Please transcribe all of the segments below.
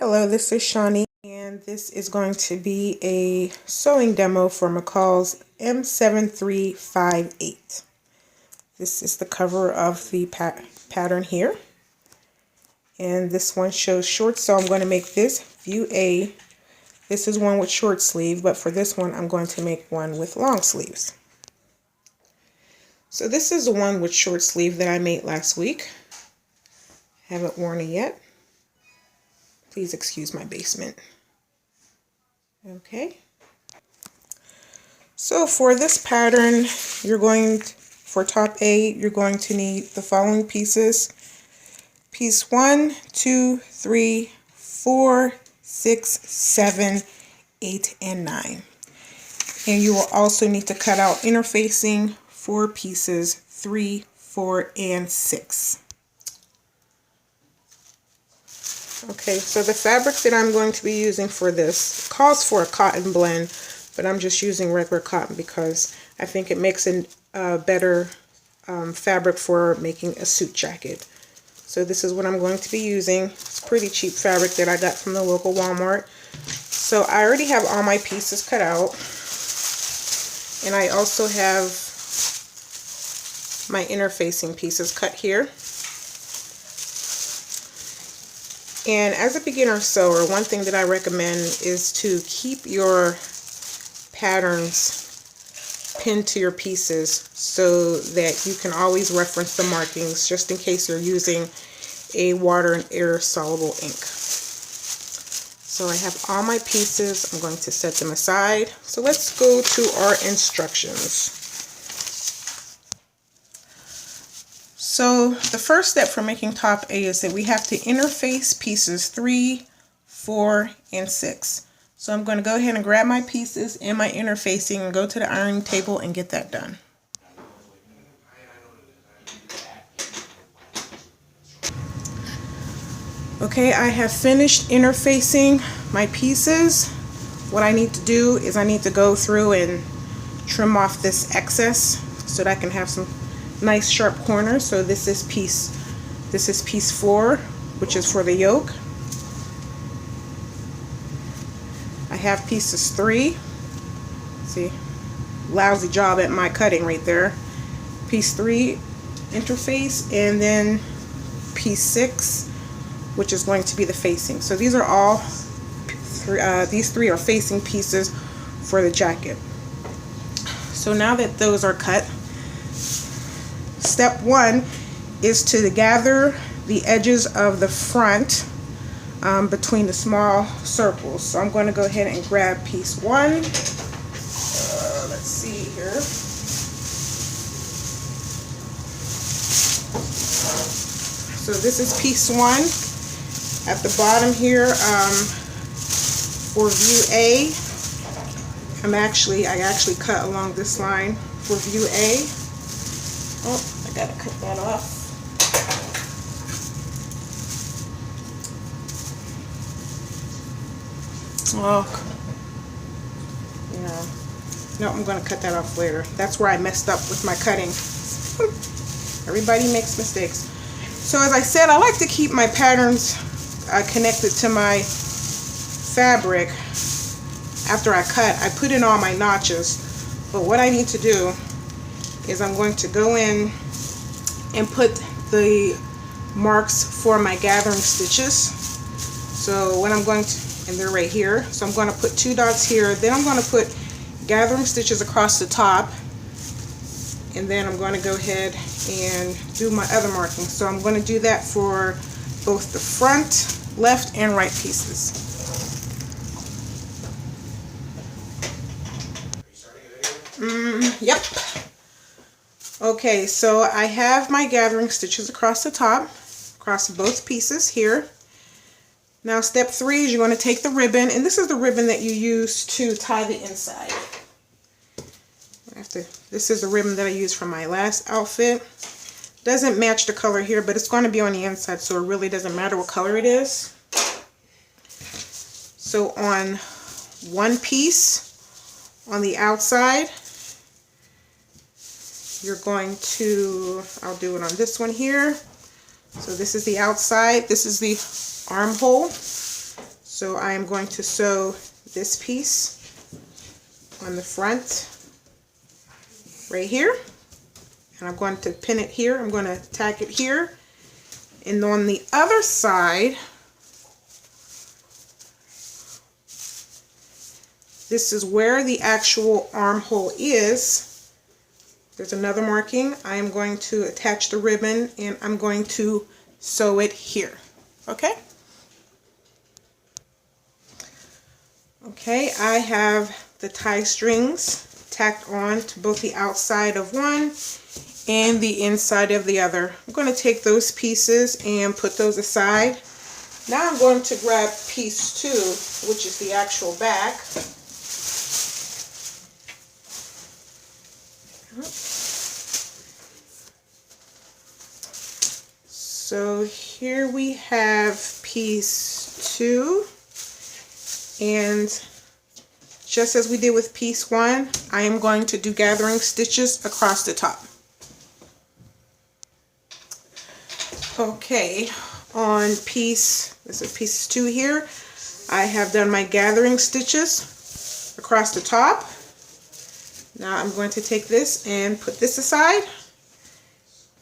Hello, this is Shawnee, and this is going to be a sewing demo for McCall's M7358. This is the cover of the pattern here, and this one shows short, so I'm going to make this view A. This is one with short sleeve, but for this one I'm going to make one with long sleeves. So this is the one with short sleeve that I made last week. Haven't worn it yet. Please excuse my basement. Okay. So for this pattern, for top A, you're going to need the following pieces. Piece 1, 2, 3, 4, 6, 7, 8, and 9. And you will also need to cut out interfacing for pieces 3, 4, and 6. Okay, so the fabric that I'm going to be using for this calls for a cotton blend, but I'm just using regular cotton because I think it makes a better fabric for making a suit jacket. So this is what I'm going to be using. It's pretty cheap fabric that I got from the local Walmart. So I already have all my pieces cut out, and I also have my interfacing pieces cut here. And as a beginner sewer, one thing that I recommend is to keep your patterns pinned to your pieces so that you can always reference the markings just in case you're using a water and air soluble ink. So I have all my pieces. I'm going to set them aside. So let's go to our instructions. So the first step for making top A is that we have to interface pieces 3, 4, and 6. So I'm going to go ahead and grab my pieces and my interfacing and go to the ironing table and get that done. Okay, I have finished interfacing my pieces. What I need to do is I need to go through and trim off this excess so that I can have some nice sharp corners. So this is piece 4, which is for the yoke. I have pieces 3. See, lousy job at my cutting right there. Piece 3 interface, and then piece 6, which is going to be the facing. So these are all these 3 are facing pieces for the jacket. So now that those are cut, step 1 is to gather the edges of the front between the small circles. So I'm going to go ahead and grab piece 1. Let's see here. So this is piece 1. At the bottom here, for view A, I actually cut along this line for view A. Oh, I gotta cut that off. Oh, no, I'm gonna cut that off later. That's where I messed up with my cutting. Everybody makes mistakes. So as I said, I like to keep my patterns connected to my fabric. After I cut, I put in all my notches. But what I need to do is I'm going to go in and put the marks for my gathering stitches. So when I'm going to, and they're right here, so I'm going to put 2 dots here, then I'm going to put gathering stitches across the top, and then I'm going to go ahead and do my other markings. So I'm going to do that for both the front, left, and right pieces. Yep. Okay, so I have my gathering stitches across the top, across both pieces here. Now step 3 is you're going to take the ribbon, and this is the ribbon that you use to tie the inside. This is the ribbon that I used from my last outfit. Doesn't match the color here, but it's going to be on the inside, so it really doesn't matter what color it is. So on one piece, on the outside, you're going to, I'll do it on this one here. So this is the outside, this is the armhole. So I am going to sew this piece on the front right here, and I'm going to pin it here. I'm going to tack it here, and on the other side, this is where the actual armhole is. There's another marking. I am going to attach the ribbon, and I'm going to sew it here. Okay? Okay, I have the tie strings tacked on to both the outside of one and the inside of the other. I'm going to take those pieces and put those aside. Now I'm going to grab piece 2, which is the actual back. So here we have piece 2, and just as we did with piece 1, I am going to do gathering stitches across the top. Okay, on this is piece 2 here, I have done my gathering stitches across the top. Now I'm going to take this and put this aside,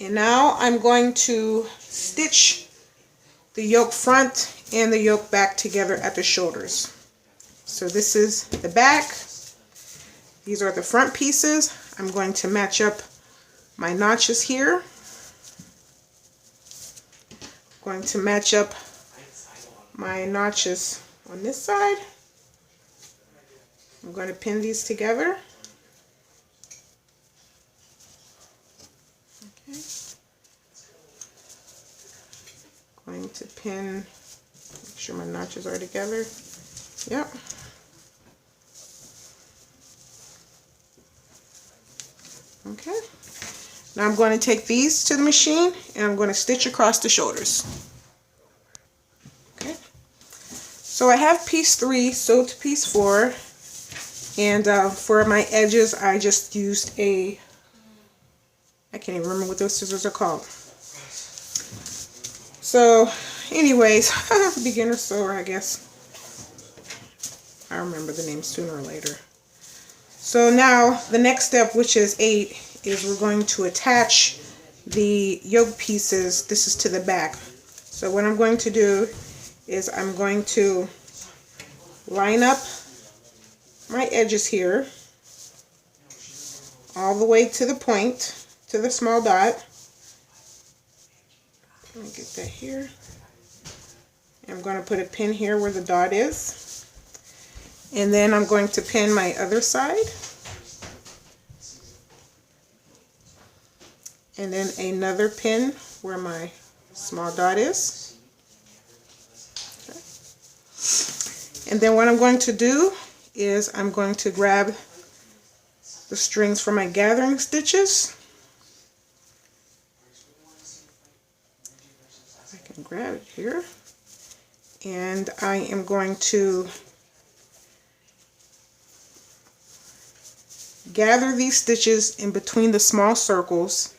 and now I'm going to stitch the yoke front and the yoke back together at the shoulders. So this is the back, these are the front pieces. I'm going to match up my notches here. I'm going to match up my notches on this side. I'm going to pin these together. Okay. Going to pin, make sure my notches are together. Yep. Okay. Now I'm going to take these to the machine and I'm going to stitch across the shoulders. Okay. So I have piece 3 sewed to piece 4, and for my edges I just used I can't even remember what those scissors are called. So anyways, beginner sewer, I guess. I'll remember the name sooner or later. So now the next step, which is 8, is we're going to attach the yoke pieces. This is to the back. So what I'm going to do is I'm going to line up my edges here all the way to the point, to the small dot. Let me get that here. I'm going to put a pin here where the dot is. And then I'm going to pin my other side. And then another pin where my small dot is. Okay. And then what I'm going to do is I'm going to grab the strings for my gathering stitches. I can grab it here. And I am going to gather these stitches in between the small circles.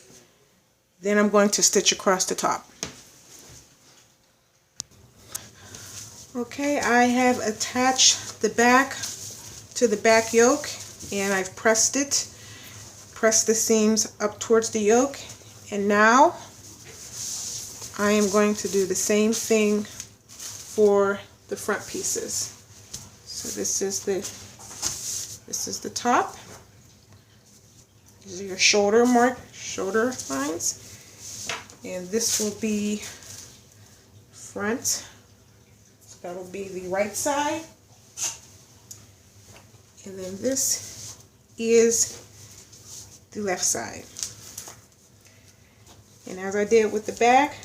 Then I'm going to stitch across the top. Okay, I have attached the back to the back yoke, and I've pressed the seams up towards the yoke, and now I am going to do the same thing for the front pieces. So this is the top. These are your shoulder lines, and this will be front. So that will be the right side, and then this is the left side. And as I did with the back,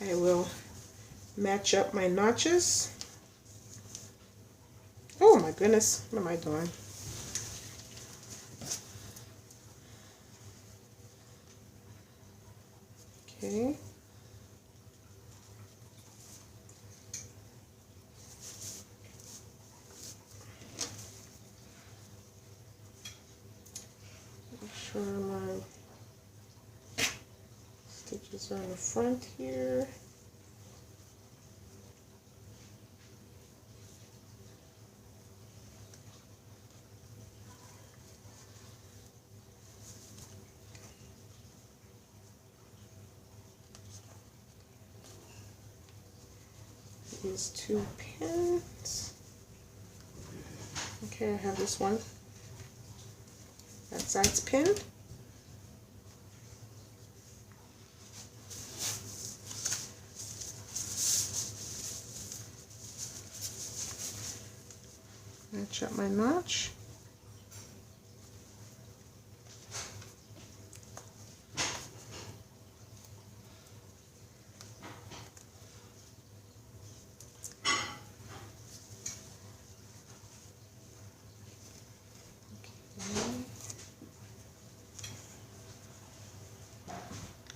I will match up my notches. Oh my goodness, what am I doing? Okay. Make sure my stitches are in the front here. These 2 pins. Okay, I have this one. That side's pinned. Match up my notch.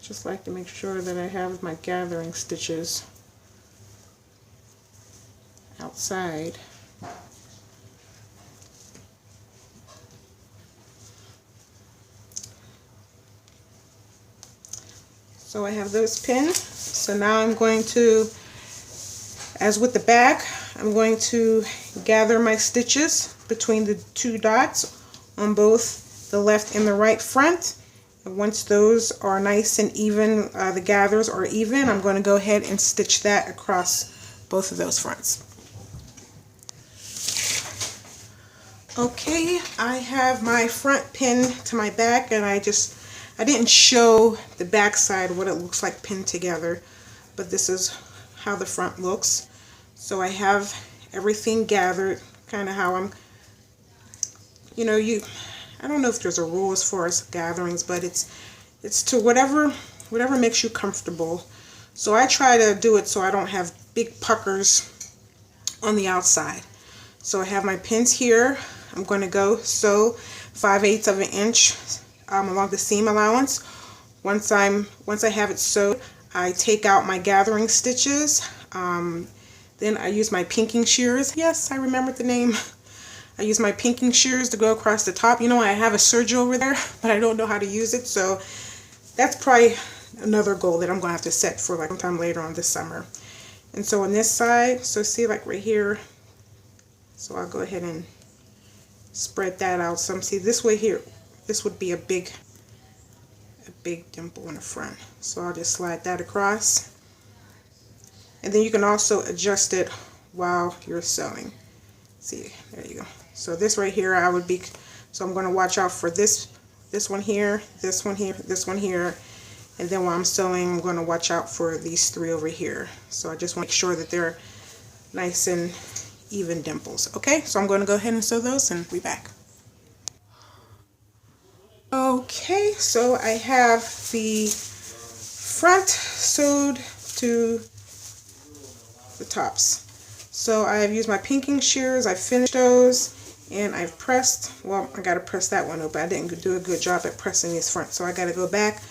Just like to make sure that I have my gathering stitches outside. So I have those pinned. So now I'm going to, as with the back, I'm going to gather my stitches between the 2 dots on both the left and the right front. And once those are nice and even, the gathers are even, I'm going to go ahead and stitch that across both of those fronts. Okay, I have my front pinned to my back, and I didn't show the back side what it looks like pinned together, but this is how the front looks. So I have everything gathered, kind of how I'm, I don't know if there's a rule as far as gatherings, but it's to whatever makes you comfortable. So I try to do it so I don't have big puckers on the outside. So I have my pins here. I'm going to go sew 5/8 of an inch along the seam allowance. Once I have it sewed, I take out my gathering stitches. Then I use my pinking shears. Yes, I remembered the name. I use my pinking shears to go across the top. I have a serger over there, but I don't know how to use it, so that's probably another goal that I'm going to have to set for like sometime later on this summer. And so on this side, so see like right here, so I'll go ahead and spread that out some. See this way here, this would be a big dimple in the front. So I'll just slide that across. And then you can also adjust it while you're sewing. See, there you go. So this right here, so I'm going to watch out for this one here, this one here, this one here, and then while I'm sewing, I'm going to watch out for these 3 over here. So I just want to make sure that they're nice and even dimples. Okay, so I'm going to go ahead and sew those and be back. Okay, so I have the front sewed to the tops. So I have used my pinking shears, I finished those, and I've pressed, well, I got to press that one open. I didn't do a good job at pressing these front, so I got to go back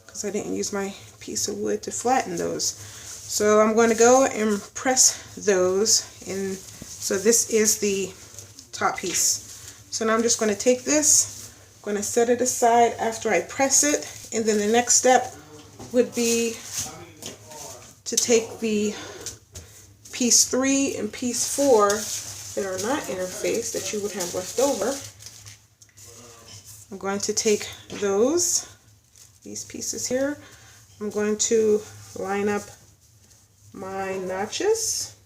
because I didn't use my piece of wood to flatten those. So I'm going to go and press those, and so this is the top piece. So now I'm just going to take this, I'm going to set it aside after I press it, and then the next step would be to take the piece 3 and piece 4 that are not interfaced that you would have left over. I'm going to take these pieces here. I'm going to line up my notches.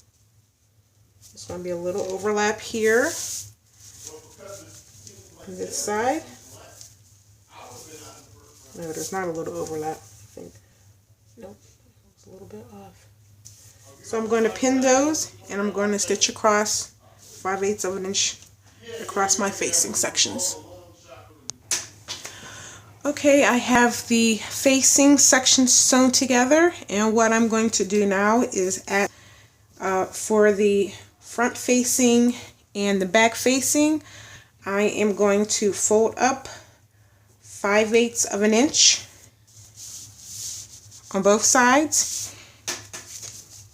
There's going to be a little overlap here on this side. No, there's not a little overlap, I think. Nope, it's a little bit off. So I'm going to pin those, and I'm going to stitch across 5/8 of an inch across my facing sections. Okay, I have the facing sections sewn together, and what I'm going to do now is add for the front facing and the back facing, I am going to fold up 5/8 of an inch on both sides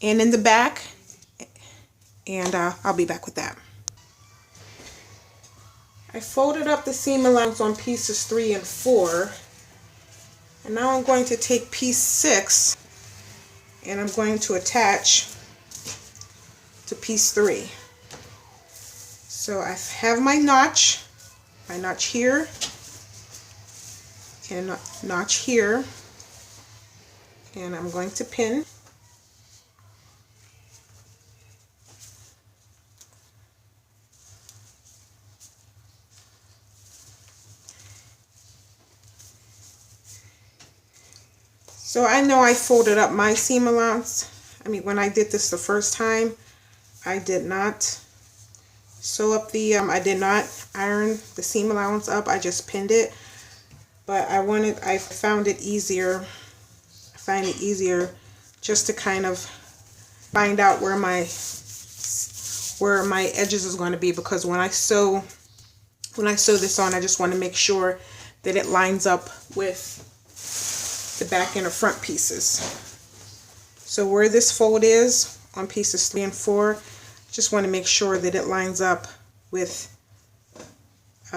and in the back, and I'll be back with that. I folded up the seam allowance on pieces 3 and 4, and now I'm going to take piece 6 and I'm going to attach to piece 3. So I have my notch here, and a notch here, and I'm going to pin. So I know I folded up my seam allowance. I mean, when I did this the first time, I did not sew up the, I did not iron the seam allowance up. I just pinned it. But I found it easier. I find it easier just to kind of find out where my edges is going to be, because when I sew this on, I just want to make sure that it lines up with the back and the front pieces. So where this fold is on pieces 3 and 4, just want to make sure that it lines up with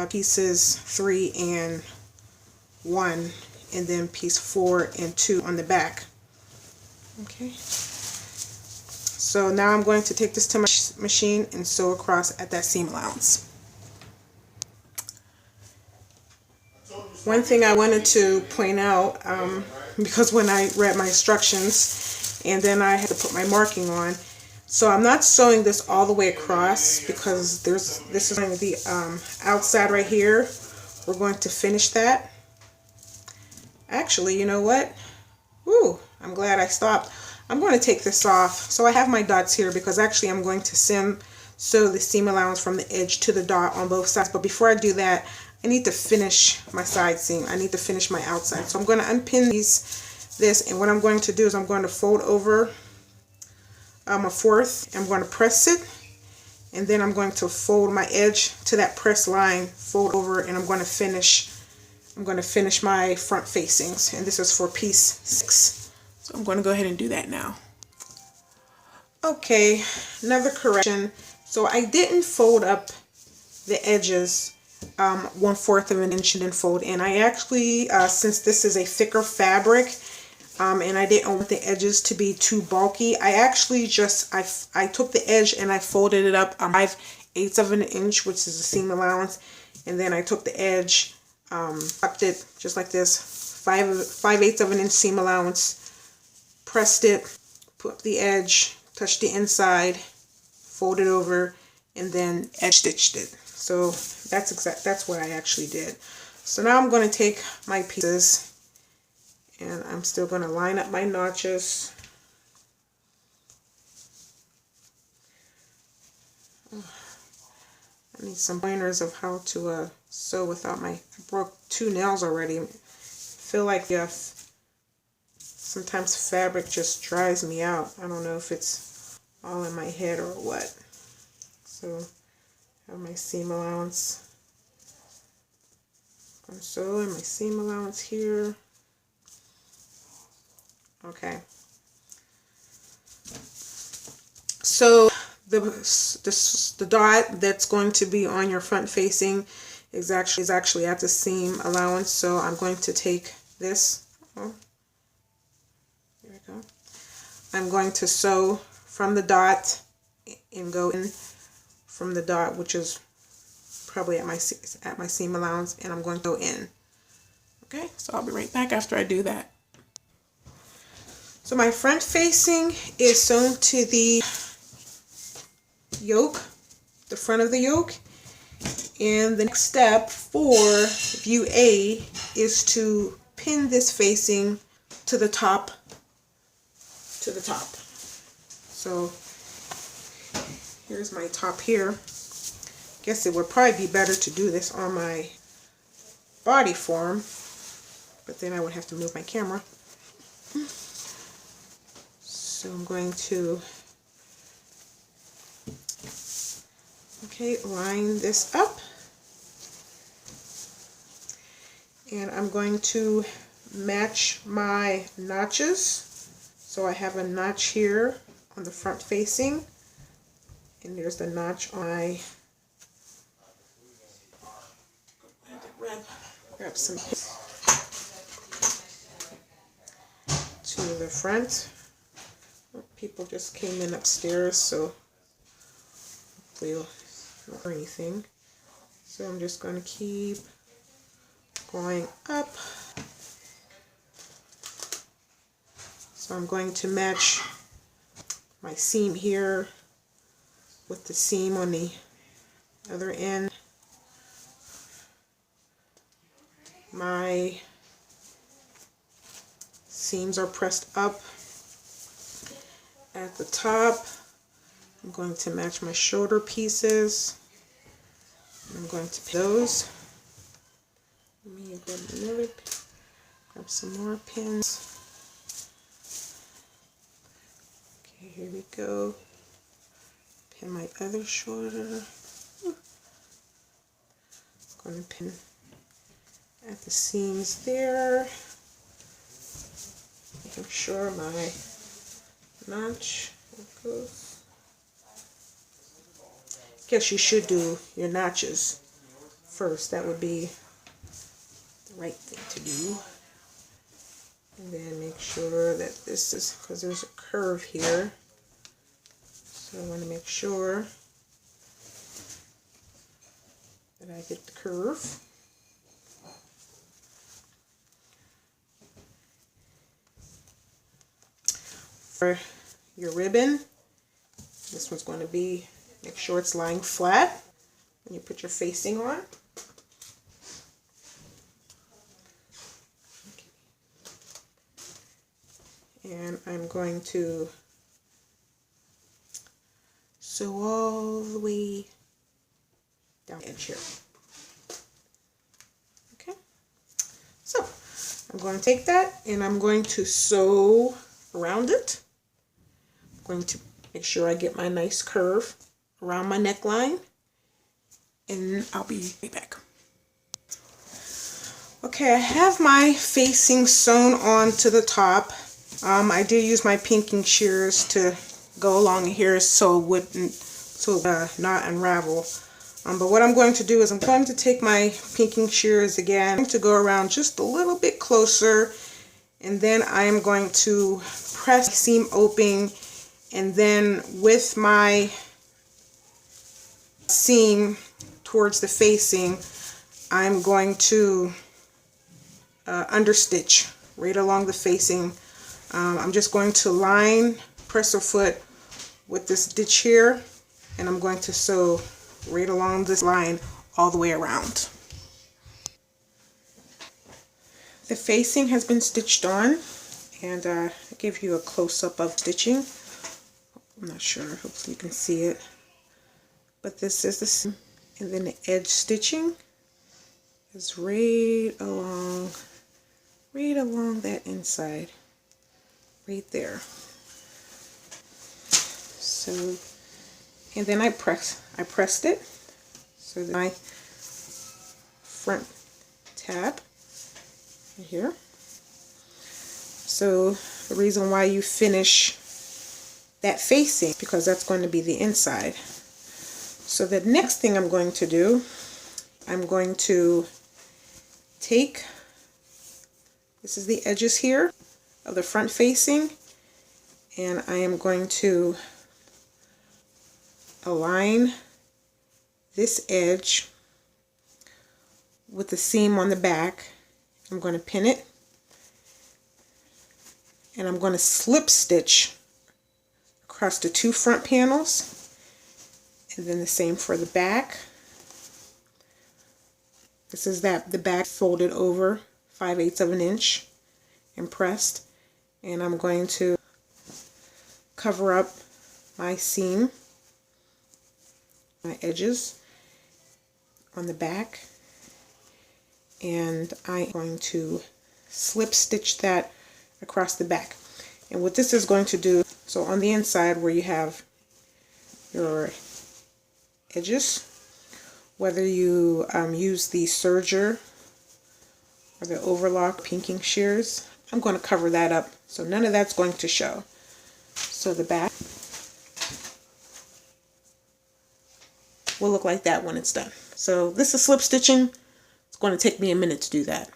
pieces 3 and 1, and then piece 4 and 2 on the back. Okay. So now I'm going to take this to my machine and sew across at that seam allowance. One thing I wanted to point out, because when I read my instructions and then I had to put my marking on, so I'm not sewing this all the way across, because this is going to be outside right here. We're going to finish that. Actually, you know what? Ooh, I'm glad I stopped. I'm going to take this off. So I have my dots here because actually I'm going to sew the seam allowance from the edge to the dot on both sides. But before I do that, I need to finish my side seam. I need to finish my outside. So I'm going to unpin this, and what I'm going to do is I'm going to fold over a fourth. I'm going to press it, and then I'm going to fold my edge to that press line, fold over, and I'm going to finish my front facings, and this is for piece 6. So I'm going to go ahead and do that now. Okay, another correction. So I didn't fold up the edges 1/4 of an inch and then fold in. I actually, since this is a thicker fabric, and I didn't want the edges to be too bulky, I actually just, I took the edge and I folded it up 5/8 of an inch, which is the seam allowance, and then I took the edge, tucked it just like this, 5/8 of an inch seam allowance, pressed it, put the edge, touched the inside, folded over, and then edge stitched it. So that's what I actually did. So now I'm going to take my pieces, and I'm still going to line up my notches. I need some pointers of how to sew without I broke 2 nails already. I feel like sometimes fabric just dries me out. I don't know if it's all in my head or what. So I have my seam allowance. I'm going to sew in my seam allowance here. Okay. So the dot that's going to be on your front facing is actually at the seam allowance. So I'm going to take this. Oh, there we go. I'm going to sew from the dot and go in from the dot, which is probably at my seam allowance, and I'm going to go in. Okay, so I'll be right back after I do that. So my front facing is sewn to the yoke, the front of the yoke, and the next step for view A is to pin this facing to the top. So here's my top here. Guess it would probably be better to do this on my body form, but then I would have to move my camera. So I'm going to line this up, and I'm going to match my notches. So I have a notch here on the front facing, and there's the notch on my, grab some to the front. People just came in upstairs, so hopefully not or anything. So I'm just going to keep going up. So I'm going to match my seam here with the seam on the other end. My seams are pressed up at the top. I'm going to match my shoulder pieces. I'm going to pin those. Let me grab some more pins. Okay, here we go. Pin my other shoulder. I'm going to pin at the seams there. Making sure my notch goes. Guess you should do your notches first. That would be the right thing to do. And then make sure that this is, because there's a curve here. So I want to make sure that I get the curve. For your ribbon, this one's going to be, make sure it's lying flat when you put your facing on. And I'm going to sew all the way down the edge here. Okay, so I'm going to take that and I'm going to sew around it. I'm going to make sure I get my nice curve around my neckline, and I'll be right back. Okay, I have my facing sewn on to the top. I did use my pinking shears to go along here so it wouldn't not unravel. But what I'm going to do is I'm going to take my pinking shears again. I'm going to go around just a little bit closer, and then I am going to press the seam open, and then with my seam towards the facing, I'm going to understitch right along the facing. I'm just going to line presser foot with this stitch here, and I'm going to sew right along this line all the way around. The facing has been stitched on, and I'll give you a close-up of stitching. I'm not sure, hopefully you can see it. But this is the seam, and then the edge stitching is right along that inside, right there. So, and then I pressed it so that my front tab here. So the reason why you finish that facing, because that's going to be the inside. So the next thing I'm going to do, I'm going to take, this is the edges here of the front facing, and I am going to align this edge with the seam on the back. I'm going to pin it, and I'm going to slip stitch across the two front panels, and then the same for the back. This is the back folded over 5/8 of an inch and pressed, and I'm going to cover up my seam, my edges on the back, and I'm going to slip stitch that across the back. And what this is going to do, so on the inside where you have your edges, whether you use the serger or the overlock pinking shears, I'm going to cover that up so none of that's going to show. So the back will look like that when it's done. So this is slip stitching. It's going to take me a minute to do that.